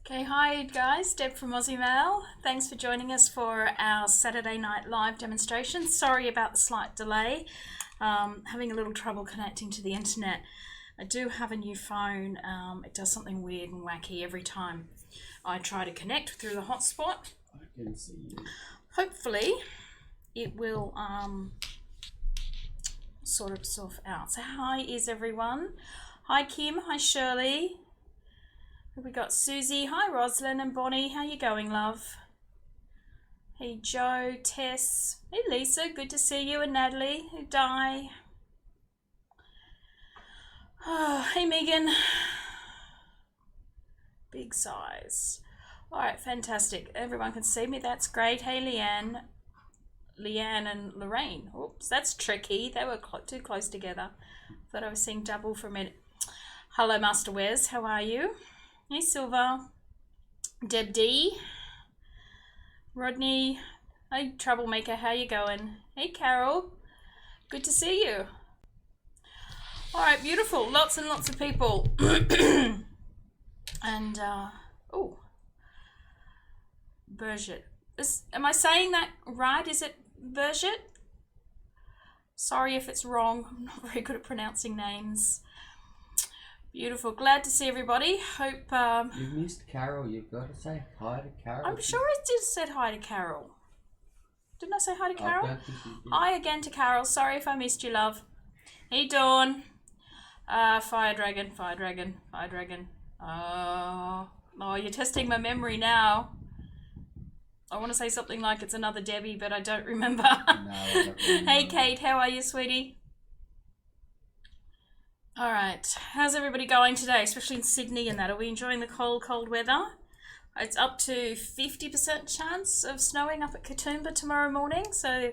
Okay, hi guys, Deb from Aussie Maille. Thanks for joining us for our Saturday night live demonstration. Sorry about the slight delay. Having a little trouble connecting to the internet. I do have a new phone. It does something weird and wacky every time I try to connect through the hotspot. I can see you. Hopefully it will sort itself out. So hi is everyone. Hi Kim, hi Shirley. We got Susie. Hi Roslyn and Bonnie. How you going, love? Hey Joe, Tess. Hey Lisa, good to see you, and Natalie. Hey Di. Oh, hey Megan. Big size. All right, fantastic. Everyone can see me. That's great. Hey Leanne. Leanne and Lorraine. Oops, that's tricky. They were too close together. Thought I was seeing double for a minute. Hello, Master Wes. How are you? Hey Silver, Deb D, Rodney, hey Troublemaker, how you going? Hey Carol, good to see you. All right, beautiful, lots and lots of people. And, oh, Burgett. Am I saying that right? Is it Burgett? Sorry if it's wrong, I'm not very good at pronouncing names. Beautiful. Glad to see everybody. Hope You missed Carol. You've got to say hi to Carol. I'm sure I did said hi to Carol. Didn't I say hi to Carol? I don't think you did. Hi again to Carol. Sorry if I missed you, love. Hey Dawn. Fire dragon, fire dragon, fire dragon. Oh, you're testing my memory now. I want to say something like it's another Debbie, but I don't remember. No, I don't remember. Hey Kate, how are you, sweetie? All right, how's everybody going today, especially in Sydney and that? Are we enjoying the cold, cold weather? It's up to 50% chance of snowing up at Katoomba tomorrow morning, so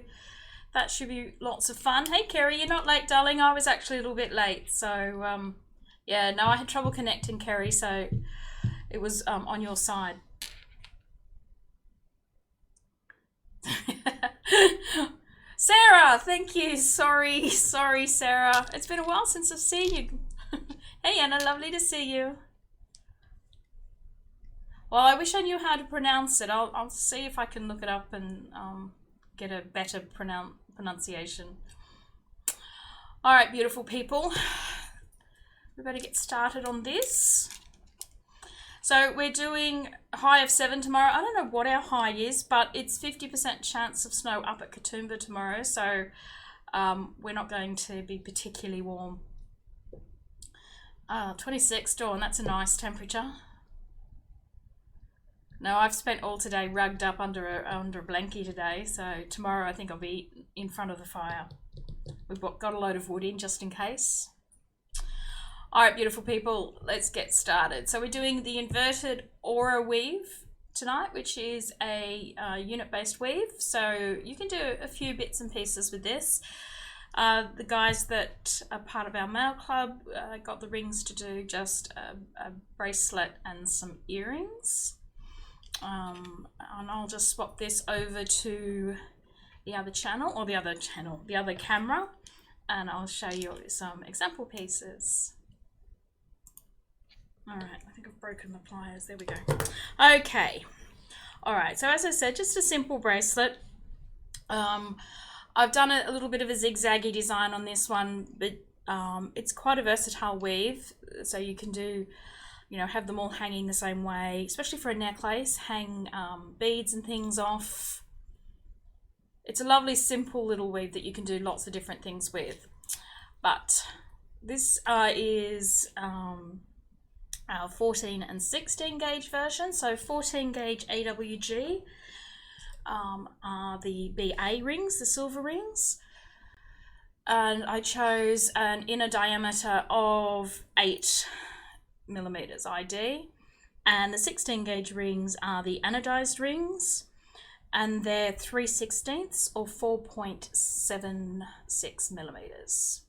that should be lots of fun. Hey Kerry, you're not late, darling. I was actually a little bit late, so yeah, no, I had trouble connecting, Kerry, so it was on your side. Sarah, thank you. Sorry, Sarah. It's been a while since I've seen you. Hey, Anna, lovely to see you. Well, I wish I knew how to pronounce it. I'll see if I can look it up and get a better pronunciation. All right, beautiful people. We better get started on this. So we're doing a high of 7 tomorrow. I don't know what our high is, but it's 50% chance of snow up at Katoomba tomorrow. So we're not going to be particularly warm. 26, Dawn, that's a nice temperature. No, I've spent all today rugged up under a blankie today. So tomorrow I think I'll be in front of the fire. We've got a load of wood in just in case. All right, beautiful people, let's get started. So we're doing the inverted aura weave tonight, which is a unit-based weave. So you can do a few bits and pieces with this. The guys that are part of our Maille Club got the rings to do just a bracelet and some earrings. And I'll just swap this over to the other channel, or the other camera, and I'll show you some example pieces. All right, I think I've broken the pliers. There we go. Okay. All right, so as I said, just a simple bracelet. I've done a little bit of a zigzaggy design on this one, but it's quite a versatile weave. So you can do, have them all hanging the same way, especially for a necklace, hang beads and things off. It's a lovely, simple little weave that you can do lots of different things with. But this is our 14 and 16 gauge version. So 14 gauge AWG are the BA rings, the silver rings. And I chose an inner diameter of 8 millimeters ID. And the 16 gauge rings are the anodized rings. And they're 3/16 or 4.76 millimeters.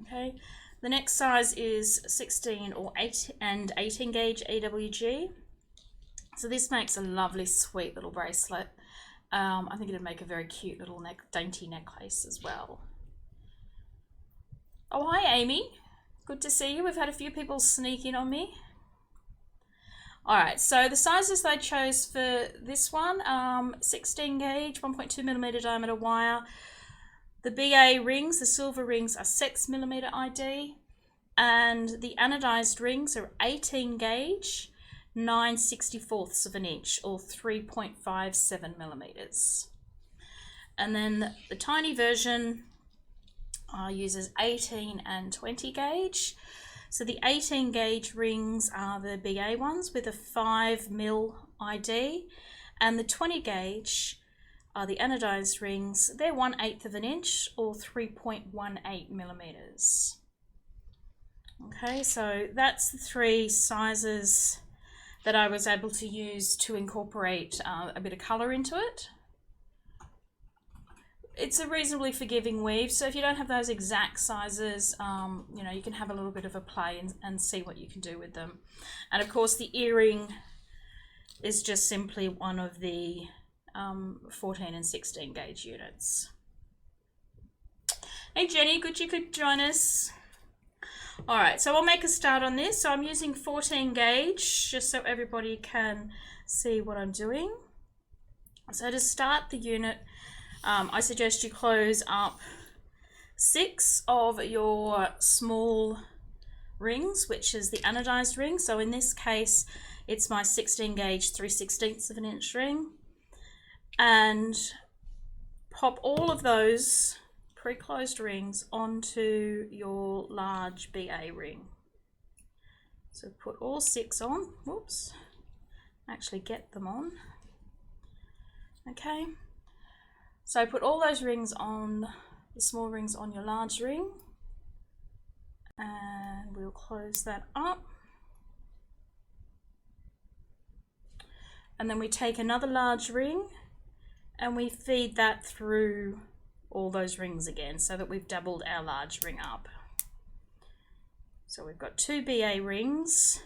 Okay. The next size is 16 or 8 and 18 gauge AWG. So this makes a lovely, sweet little bracelet. I think it'd make a very cute little dainty necklace as well. Oh, hi Amy. Good to see you. We've had a few people sneak in on me. Alright, so the sizes they chose for this one, 16 gauge, 1.2 millimeter diameter wire. The BA rings, the silver rings, are 6 millimeter ID, and the anodized rings are 18 gauge, 9/64 of an inch, or 3.57 millimeters. And then the tiny version uses 18 and 20 gauge. So the 18 gauge rings are the BA ones with a 5 mil ID, and the 20 gauge are the anodized rings. They're 1/8 of an inch, or 3.18 millimeters. Okay, so that's the three sizes that I was able to use to incorporate a bit of colour into it. It's a reasonably forgiving weave, so if you don't have those exact sizes, you know, you can have a little bit of a play and see what you can do with them. And of course the earring is just simply one of the 14 and 16 gauge units. Hey Jenny, good you could join us. Alright, so I'll make a start on this. So I'm using 14 gauge just so everybody can see what I'm doing. So to start the unit, I suggest you close up 6 of your small rings, which is the anodized ring. So in this case, it's my 16 gauge 3/16 of an inch ring. And pop all of those pre-closed rings onto your large BA ring. So put all 6 on. Whoops. Actually get them on. Okay. So put all those rings on, the small rings on your large ring, and we'll close that up. And then we take another large ring and we feed that through all those rings again so that we've doubled our large ring up. So we've got 2 BA rings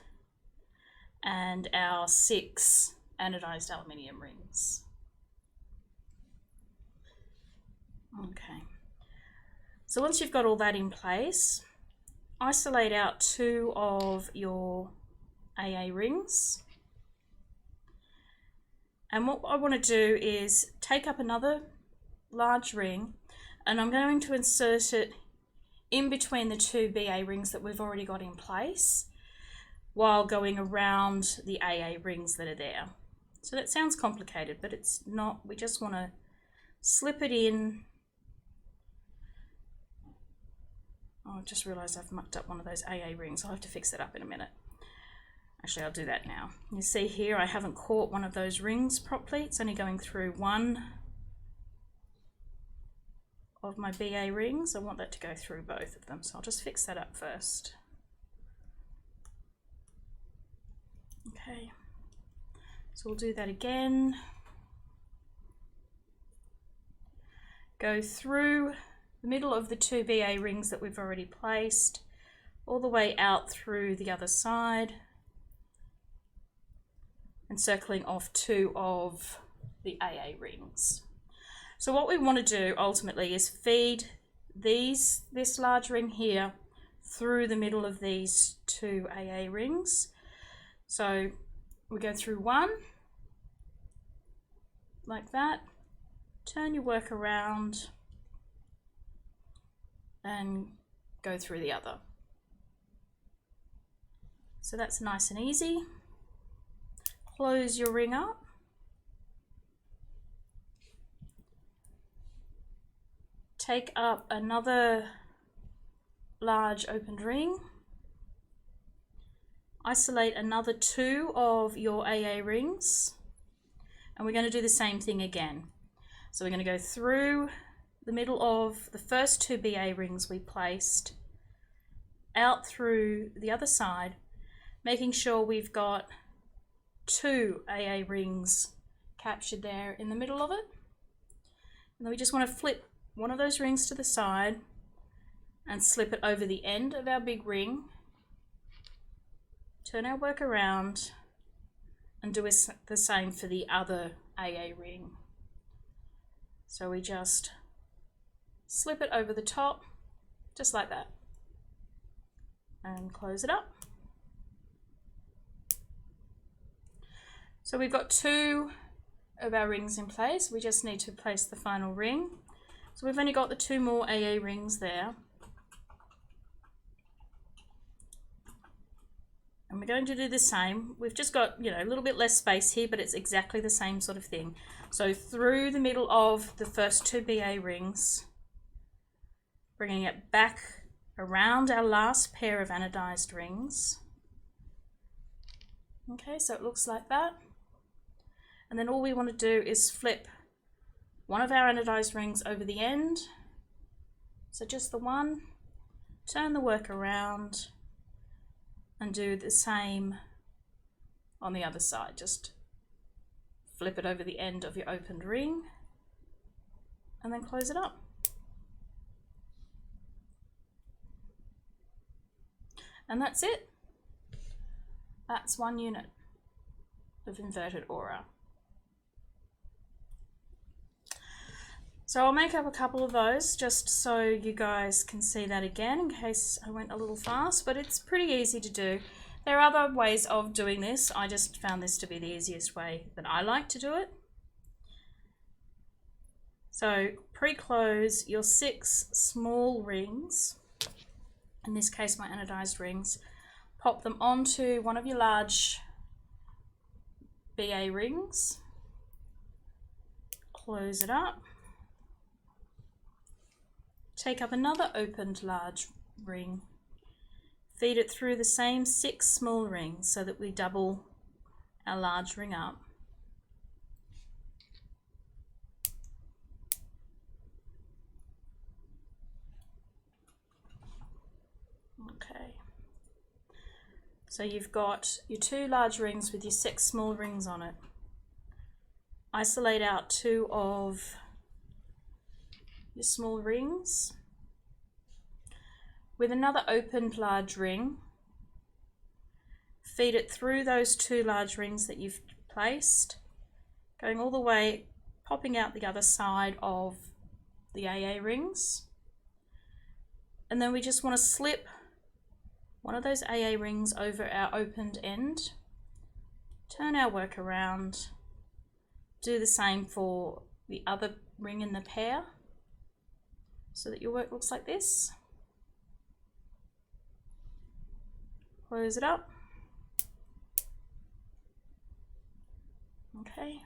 and our 6 anodized aluminium rings. Okay, so once you've got all that in place, isolate out 2 of your AA rings. And what I want to do is take up another large ring, and I'm going to insert it in between the 2 BA rings that we've already got in place while going around the AA rings that are there. So that sounds complicated, but it's not. We just want to slip it in. Oh, I just realised I've mucked up one of those AA rings. I'll have to fix that up in a minute. Actually, I'll do that now. You see here, I haven't caught one of those rings properly. It's only going through one of my BA rings. I want that to go through both of them, so I'll just fix that up first. Okay, so we'll do that again. Go through the middle of the 2 BA rings that we've already placed, all the way out through the other side, and circling off 2 of the AA rings. So what we want to do ultimately is feed this large ring here through the middle of these 2 AA rings. So we go through one, like that, turn your work around, and go through the other. So that's nice and easy. Close your ring up. Take up another large opened ring. Isolate another 2 of your AA rings. And we're going to do the same thing again. So we're going to go through the middle of the first 2 BA rings we placed, out through the other side, making sure we've got 2 AA rings captured there in the middle of it. And then we just want to flip one of those rings to the side and slip it over the end of our big ring, turn our work around, and do the same for the other AA ring. So we just slip it over the top, just like that, and close it up. So we've got 2 of our rings in place. We just need to place the final ring. So we've only got the 2 more AA rings there. And we're going to do the same. We've just got, you know, a little bit less space here, but it's exactly the same sort of thing. So through the middle of the first 2 BA rings, bringing it back around our last pair of anodized rings. Okay, so it looks like that. And then all we want to do is flip one of our anodized rings over the end. So just the one, turn the work around and do the same on the other side. Just flip it over the end of your opened ring and then close it up. And that's it. That's 1 unit of inverted aura. So I'll make up a couple of those just so you guys can see that again in case I went a little fast, but it's pretty easy to do. There are other ways of doing this. I just found this to be the easiest way that I like to do it. So pre-close your 6 small rings, in this case my anodized rings, pop them onto one of your large BA rings, close it up, take up another opened large ring, feed it through the same 6 small rings so that we double our large ring up. Okay, so you've got your 2 large rings with your 6 small rings on it. Isolate out 2 of your small rings. With another opened large ring, feed it through those 2 large rings that you've placed, going all the way, popping out the other side of the AA rings. And then we just want to slip one of those AA rings over our opened end, turn our work around, do the same for the other ring in the pair so that your work looks like this. Close it up. Okay.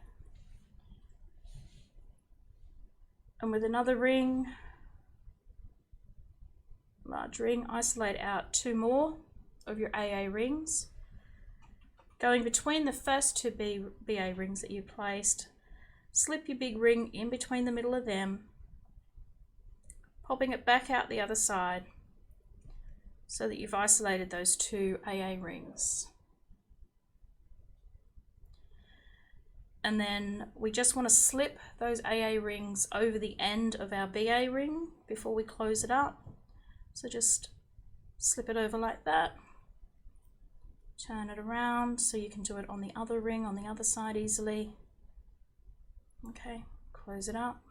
And with another ring, large ring, isolate out 2 more of your AA rings. Going between the first 2 BA rings that you placed, slip your big ring in between the middle of them, popping it back out the other side so that you've isolated those 2 AA rings. And then we just want to slip those AA rings over the end of our BA ring before we close it up. So just slip it over like that, turn it around so you can do it on the other ring on the other side easily. Okay, close it up.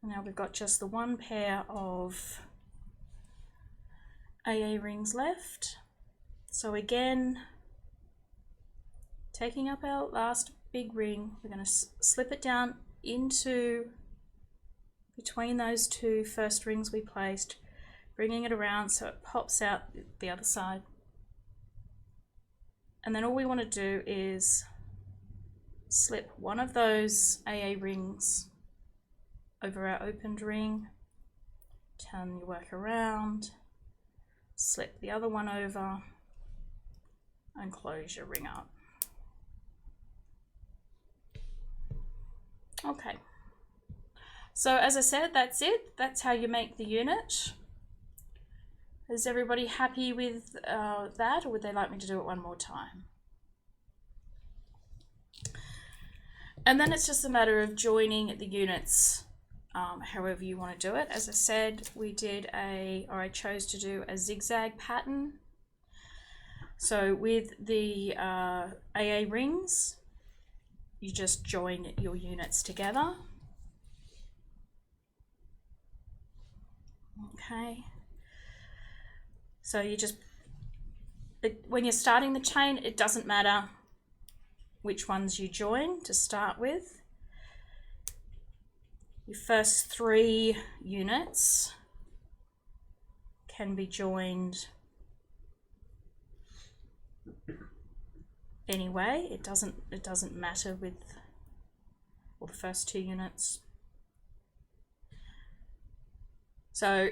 Now we've got just the 1 pair of AA rings left. So again, taking up our last big ring, we're going to slip it down into between those 2 first rings we placed, bringing it around so it pops out the other side. And then all we want to do is slip one of those AA rings over our opened ring, turn your work around, slip the other one over and close your ring up. Okay, so as I said, that's it. That's how you make the unit. Is everybody happy with that, or would they like me to do it one more time? And then it's just a matter of joining the units however you want to do it. As I said, I chose to do a zigzag pattern. So with the AA rings, you just join your units together. Okay. So you just when you're starting the chain, it doesn't matter which ones you join to start with. Your first 3 units can be joined anyway. It doesn't matter with, or the first 2 units. So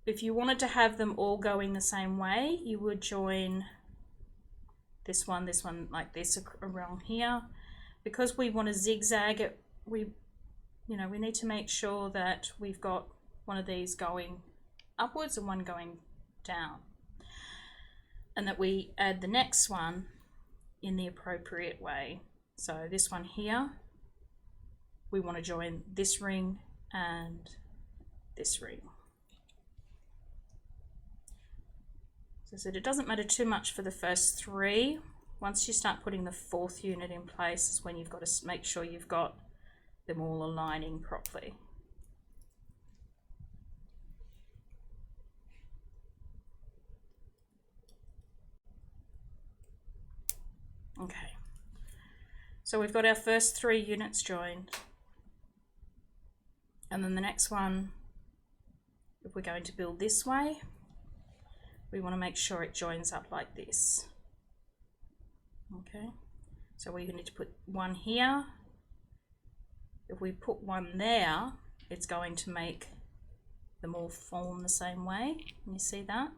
if you wanted to have them all going the same way, you would join this one like this around here. Because we want to zigzag it, we need to make sure that we've got one of these going upwards and one going down, and that we add the next one in the appropriate way. So this one here, we want to join this ring and this ring. So I said it doesn't matter too much for the first 3. Once you start putting the 4th unit in place is when you've got to make sure you've got them all aligning properly. Okay, so we've got our first 3 units joined, and then the next one, if we're going to build this way, we want to make sure it joins up like this. Okay, so we need to put one here. If we put one there, it's going to make them all form the same way. Can you see that?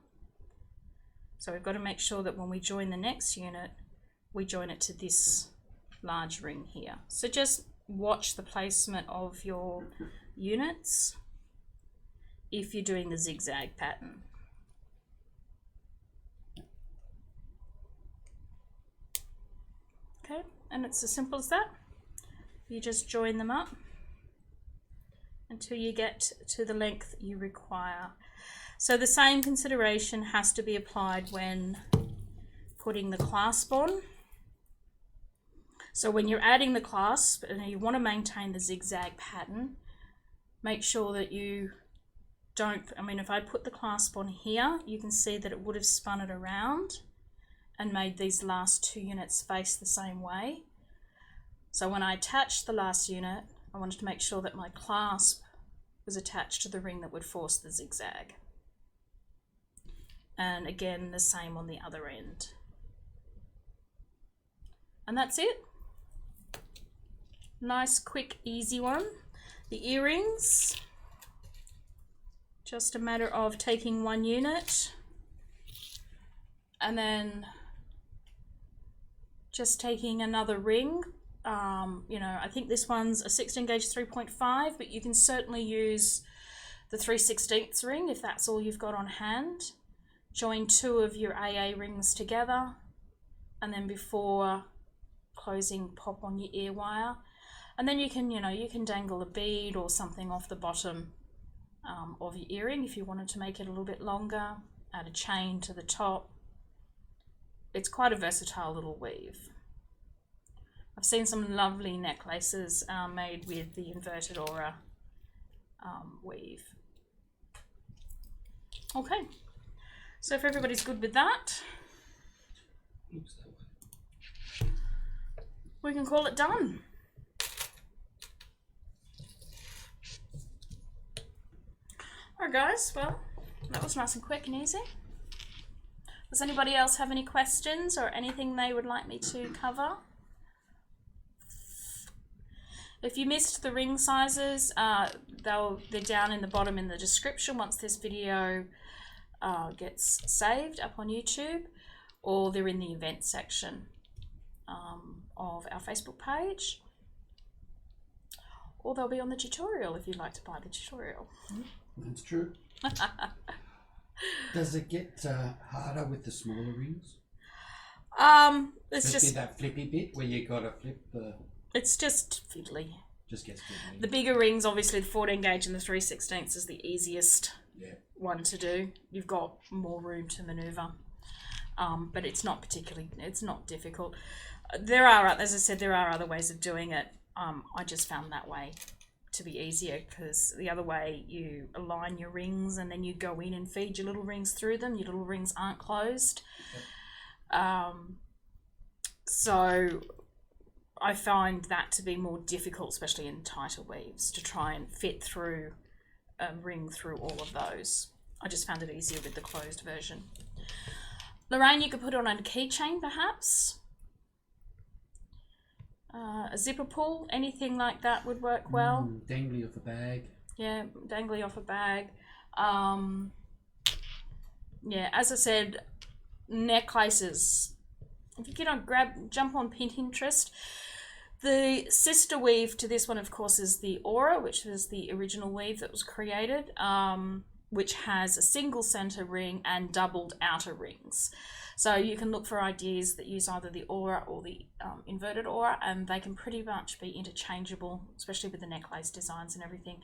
So we've got to make sure that when we join the next unit, we join it to this large ring here. So just watch the placement of your units if you're doing the zigzag pattern. Okay, and it's as simple as that. You just join them up until you get to the length you require. So the same consideration has to be applied when putting the clasp on. So when you're adding the clasp and you want to maintain the zigzag pattern, make sure that you don't, if I put the clasp on here, you can see that it would have spun it around and made these last 2 units face the same way. So when I attached the last unit, I wanted to make sure that my clasp was attached to the ring that would force the zigzag. And again, the same on the other end. And that's it. Nice, quick, easy one. The earrings, just a matter of taking 1 unit and then just taking another ring. I think this one's a 16 gauge 3.5, but you can certainly use the 3/16 ring if that's all you've got on hand. Join 2 of your AA rings together, and then before closing, pop on your ear wire. And then you can dangle a bead or something off the bottom of your earring if you wanted to make it a little bit longer. Add a chain to the top. It's quite a versatile little weave. I've seen some lovely necklaces made with the inverted aura weave. Okay, so if everybody's good with that, we can call it done. Alright guys, well, that was nice and quick and easy. Does anybody else have any questions or anything they would like me to cover? If you missed the ring sizes, they're down in the bottom in the description once this video gets saved up on YouTube, or they're in the event section of our Facebook page, or they'll be on the tutorial if you'd like to buy the tutorial. That's true. Does it get harder with the smaller rings? It's Especially just that flippy bit where you gotta flip the. it's just fiddly. Just gets fiddly. The bigger rings, obviously the 14 gauge and the 3/16 is the easiest one to do. You've got more room to maneuver, but it's not difficult. There are, as I said, there are other ways of doing it. I just found that way to be easier, because the other way you align your rings and then you go in and feed your little rings through them. Your little rings aren't closed. So I find that to be more difficult, especially in tighter weaves, to try and fit through a ring through all of those. I just found it easier with the closed version. Lorraine, you could put on a keychain perhaps. A zipper pull, anything like that would work well. Dangly off a bag. Yeah, dangly off a bag. Yeah, as I said, necklaces. If you get on, jump on Pinterest. The sister weave to this one, of course, is the Aura, which was the original weave that was created, which has a single center ring and doubled outer rings. So you can look for ideas that use either the Aura or the inverted Aura, and they can pretty much be interchangeable, especially with the necklace designs and everything.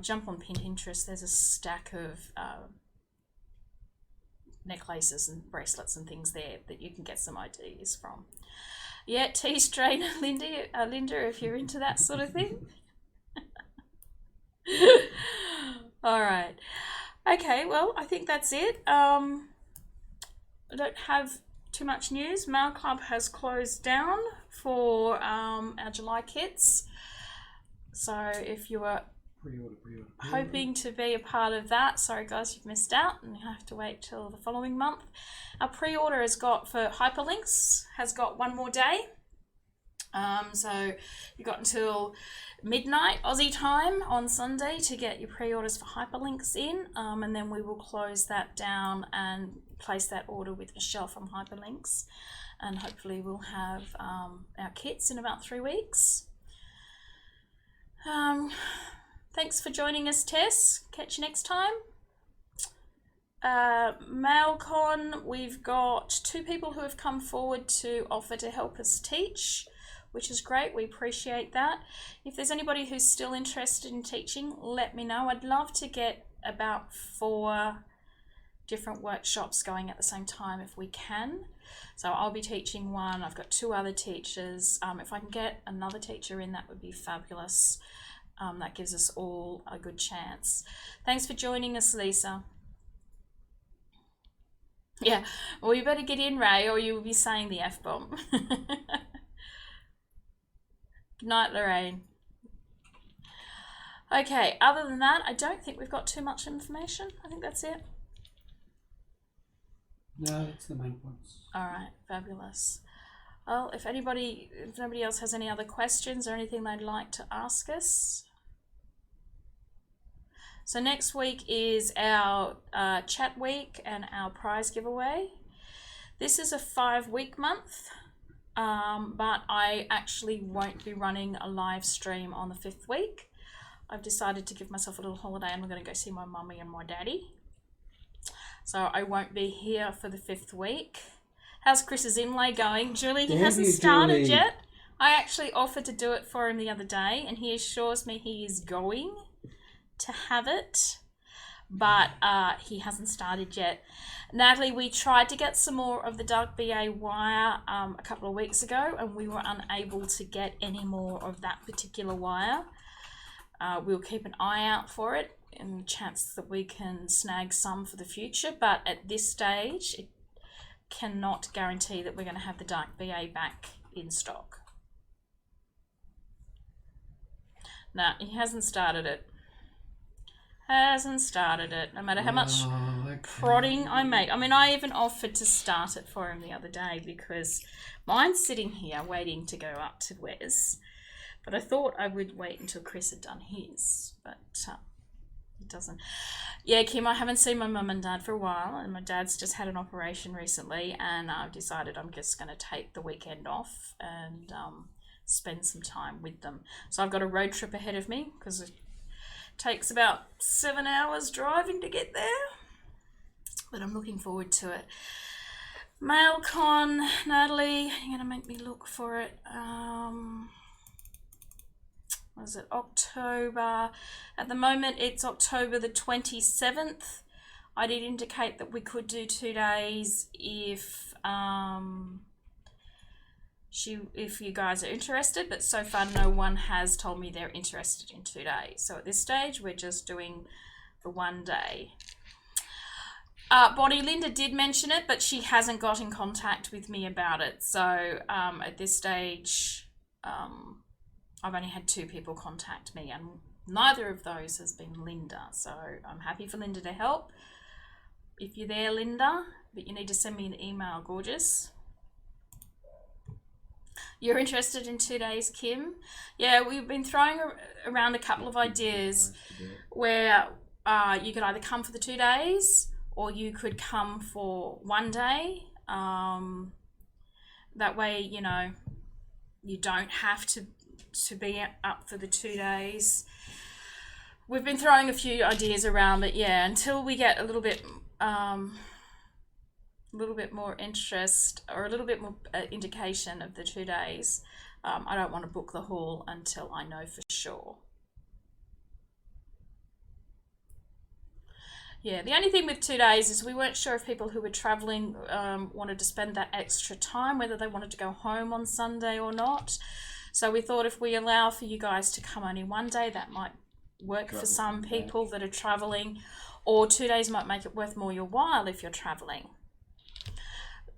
Jump on Pinterest. There's a stack of necklaces and bracelets and things there that you can get some ideas from. Yeah, tea strainer, Linda, if you're into that sort of thing. All right. Okay, well, I think that's it. I don't have too much news. Maille Club has closed down for our July kits. So if you were hoping to be a part of that, sorry guys, you've missed out and you have to wait till the following month. Our pre-order has got for hyperlinks has got one more day. So you've got until midnight Aussie time on Sunday to get your pre-orders for hyperlinks in, and then we will close that down and place that order with Michelle from Hyperlinks, and hopefully we'll have our kits in about 3 weeks. Thanks for joining us, Tess. Catch you next time. MailleCon, we've got 2 people who have come forward to offer to help us teach, which is great. We appreciate that. If there's anybody who's still interested in teaching, let me know. I'd love to get about 4 different workshops going at the same time if we can. So I'll be teaching one. I've got 2 other teachers. If I can get another teacher in, that would be fabulous. That gives us all a good chance. Thanks for joining us, Lisa. Yeah, well, you better get in, Ray, or you will be saying the F-bomb. Good night, Lorraine. Okay, other than that, I don't think we've got too much information. I think that's it. No, that's the main points. All right, fabulous. Well, if nobody else has any other questions or anything they'd like to ask us. So next week is our chat week and our prize giveaway. This is a 5-week month, but I actually won't be running a live stream on the 5th week. I've decided to give myself a little holiday and I'm going to go see my mummy and my daddy. So I won't be here for the 5th week. How's Chris's inlay going? Julie, he hasn't started yet. I actually offered to do it for him the other day and he assures me he is going to have it, but he hasn't started yet. Natalie, we tried to get some more of the dark BA wire a couple of weeks ago and we were unable to get any more of that particular wire. We'll keep an eye out for it and the chance that we can snag some for the future, but at this stage it cannot guarantee that we're going to have the dark BA back in stock. No, he hasn't started it. No matter how much prodding I make. I mean, I even offered to start it for him the other day because mine's sitting here waiting to go up to Wes. But I thought I would wait until Chris had done his, but he doesn't. Yeah, Kim, I haven't seen my mum and dad for a while, and my dad's just had an operation recently, and I've decided I'm just going to take the weekend off and spend some time with them. So I've got a road trip ahead of me because it takes about 7 hours driving to get there, but I'm looking forward to it. MailleCon, Natalie, you're going to make me look for it. Was it October? At the moment it's October the 27th. I did indicate that we could do 2 days if you guys are interested, but so far no one has told me they're interested in 2 days. So at this stage we're just doing the 1 day. Bonnie, Linda did mention it, but she hasn't got in contact with me about it. So at this stage, I've only had 2 people contact me, and neither of those has been Linda. So I'm happy for Linda to help. If you're there, Linda, but you need to send me an email, gorgeous. You're interested in 2 days, Kim? Yeah, we've been throwing around a couple of ideas where you could either come for the 2 days or you could come for 1 day. That way, you know, you don't have to be up for the 2 days. We've been throwing a few ideas around, but yeah, until we get a little bit more interest or a little bit more indication of the 2 days, I don't want to book the hall until I know for sure. Yeah, the only thing with 2 days is we weren't sure if people who were travelling wanted to spend that extra time, whether they wanted to go home on Sunday or not. So we thought if we allow for you guys to come only 1 day, that might work for some people that are travelling, or 2 days might make it worth more your while if you're travelling.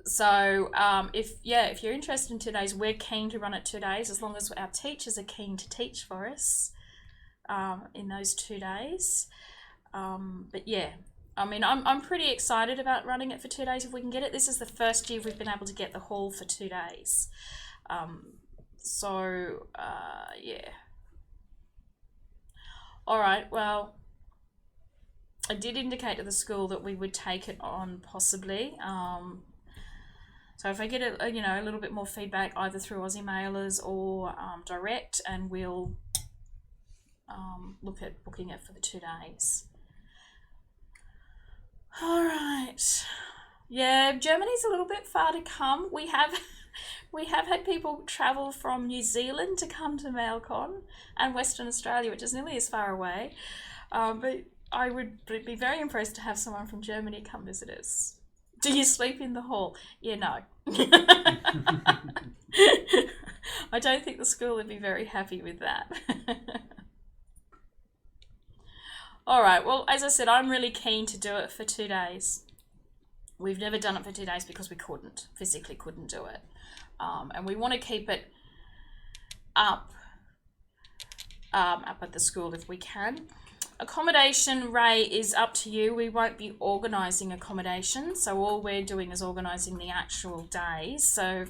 So if you're interested in 2 days, we're keen to run it 2 days as long as our teachers are keen to teach for us in those 2 days. But yeah, I mean, I'm pretty excited about running it for 2 days if we can get it. This is the first year we've been able to get the hall for 2 days. Yeah. All right, well, I did indicate to the school that we would take it on possibly. So if I get a little bit more feedback either through Aussie Mailers or direct, and we'll look at booking it for the 2 days. All right. Yeah, Germany's a little bit far to come. We have had people travel from New Zealand to come to MailCon, and Western Australia, which is nearly as far away. But I would be very impressed to have someone from Germany come visit us. Do you sleep in the hall? Yeah, no. I don't think the school would be very happy with that. All right, well, as I said, I'm really keen to do it for 2 days. We've never done it for 2 days because we physically couldn't do it. And we want to keep it up at the school if we can. Accommodation, Ray, is up to you. We won't be organising accommodation, so all we're doing is organising the actual days. So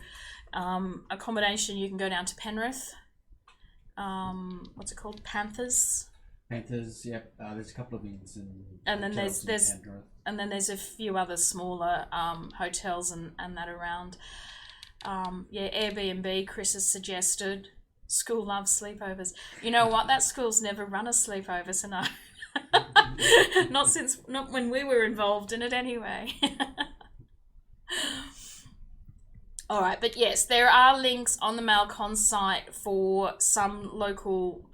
accommodation, you can go down to Penrith. What's it called? Panthers, yep. There's a couple of inns and then there's a few other smaller hotels and that around. Airbnb, Chris has suggested. School loves sleepovers. You know what? That school's never run a sleepover, so no. Not when we were involved in it anyway. All right, but yes, there are links on the MailCon site for some local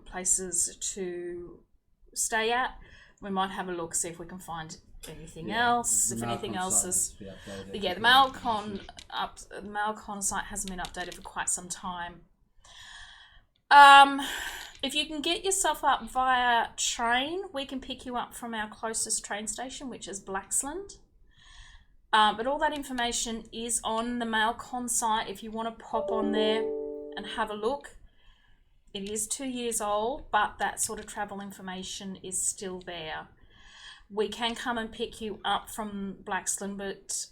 places to stay at. We might have a look, see if we can find anything else. If anything else is, the MailCon site hasn't been updated for quite some time. If you can get yourself up via train, we can pick you up from our closest train station, which is Blaxland. But all that information is on the MailCon site if you want to pop on there and have a look. It is 2 years old, but that sort of travel information is still there. We can come and pick you up from Blaxland, but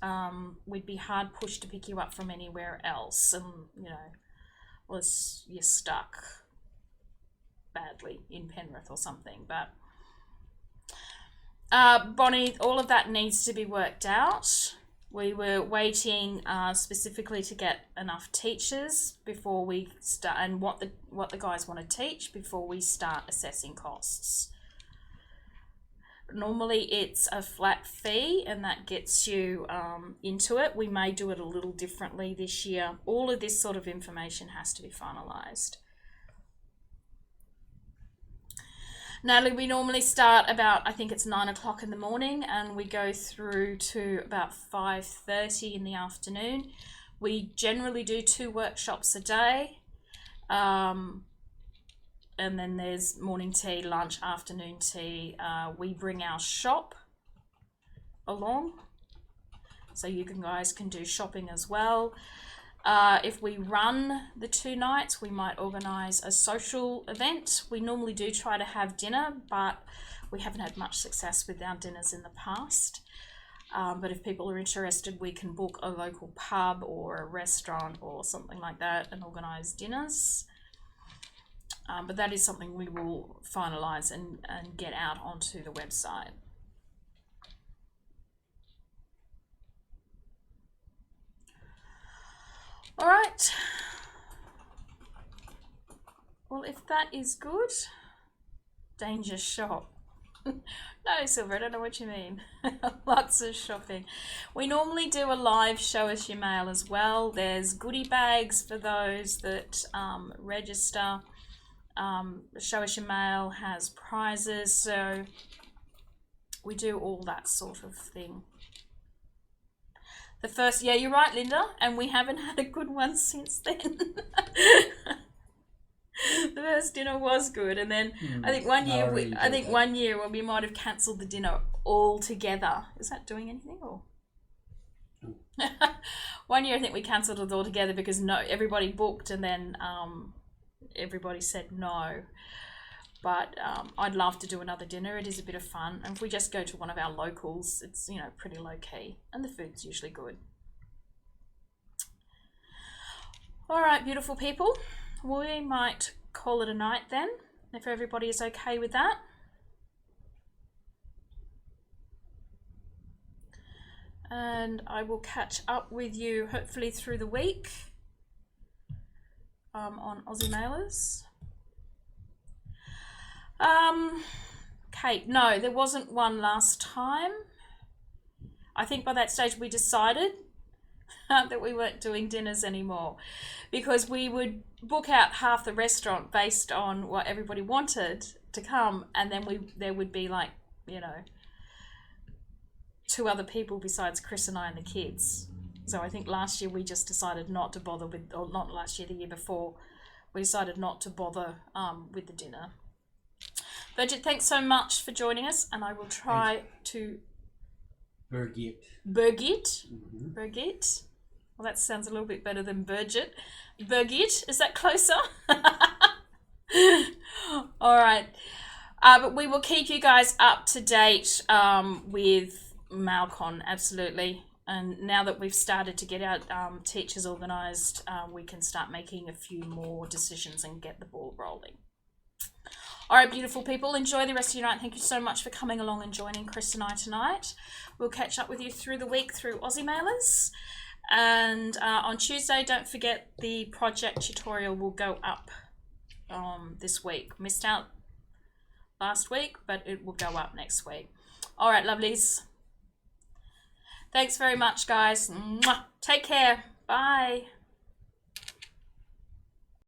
we'd be hard pushed to pick you up from anywhere else. And, you're stuck badly in Penrith or something. But Bonnie, all of that needs to be worked out. We were waiting specifically to get enough teachers before we start, and what the guys want to teach before we start assessing costs. Normally it's a flat fee, and that gets you into it. We may do it a little differently this year. All of this sort of information has to be finalised. Natalie, we normally start about, I think it's 9 o'clock in the morning, and we go through to about 5:30 in the afternoon. We generally do 2 workshops a day. And then there's morning tea, lunch, afternoon tea. We bring our shop along. So you guys can do shopping as well. If we run the 2 nights, we might organise a social event. We normally do try to have dinner, but we haven't had much success with our dinners in the past. But if people are interested, we can book a local pub or a restaurant or something like that and organise dinners. But that is something we will finalise and get out onto the website. All right. Well, if that is good, danger shop. No, Silver, I don't know what you mean. Lots of shopping. We normally do a live show us your mail as well. There's goodie bags for those that register. Show us your mail has prizes, so we do all that sort of thing. The first, yeah, you're right, Linda, and we haven't had a good one since then. The first dinner was good, and then I think one year when we might have cancelled the dinner altogether. Is that doing anything or? One year I think we cancelled it altogether because everybody booked, and then everybody said no. But I'd love to do another dinner. It is a bit of fun. And if we just go to one of our locals, it's, you know, pretty low key. And the food's usually good. All right, beautiful people. We might call it a night then, if everybody is okay with that. And I will catch up with you hopefully through the week on Aussie Mailers. Kate, no, there wasn't one last time. I think by that stage we decided that we weren't doing dinners anymore because we would book out half the restaurant based on what everybody wanted to come, and then there would be, like, you know, 2 other people besides Chris and I and the kids. So I think last year we just decided not to bother with, or not last year, the year before, we decided not to bother with the dinner. Bridget, thanks so much for joining us, and I will try to... Birgit. Mm-hmm. Birgit. Well, that sounds a little bit better than Birgit. Birgit, is that closer? All right. But we will keep you guys up to date with MailCon, absolutely. And now that we've started to get our teachers organised, we can start making a few more decisions and get the ball rolling. All right, beautiful people, enjoy the rest of your night. Thank you so much for coming along and joining Chris and I tonight. We'll catch up with you through the week through Aussie Mailers. And on Tuesday, don't forget the project tutorial will go up this week. Missed out last week, but it will go up next week. All right, lovelies. Thanks very much, guys. Mwah. Take care. Bye.